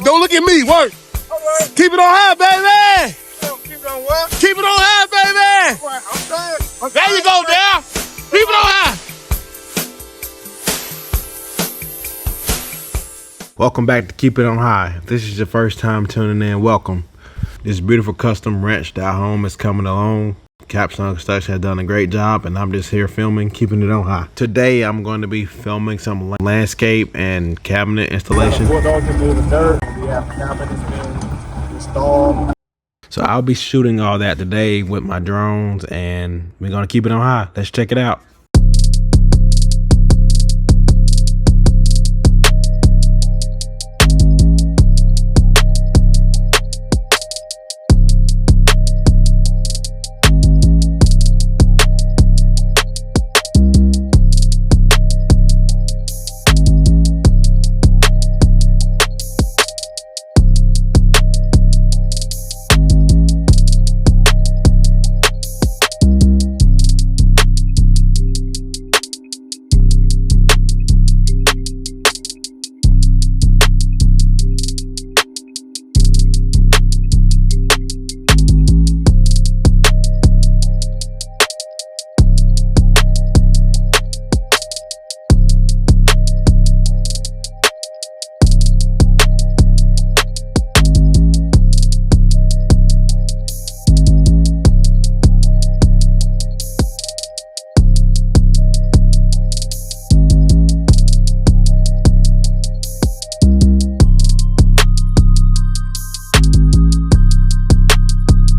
Don't look at me, work. Alright. Keep it on high, baby. Keep it on what? Keep it on high, baby. Alright, I'm done. There you go, Dale. Keep it on high. Welcome back to Keep It On High. If this is your first time tuning in, welcome. This beautiful custom ranch style home is coming along. Capstone Construction has done a great job, and I'm just here filming, keeping it on high. Today, I'm going to be filming some landscape and cabinet installation. We're going to move the dirt. We have cabinets being installed. So I'll be shooting all that today with my drones, and we're going to keep it on high. Let's check it out.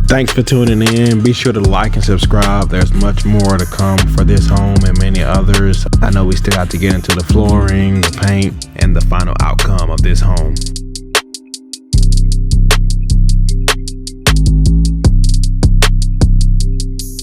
Thanks for tuning in. Be sure to like and subscribe. There's much more to come for this home and many others. I know we still have to get into the flooring, the paint, and the final outcome of this home.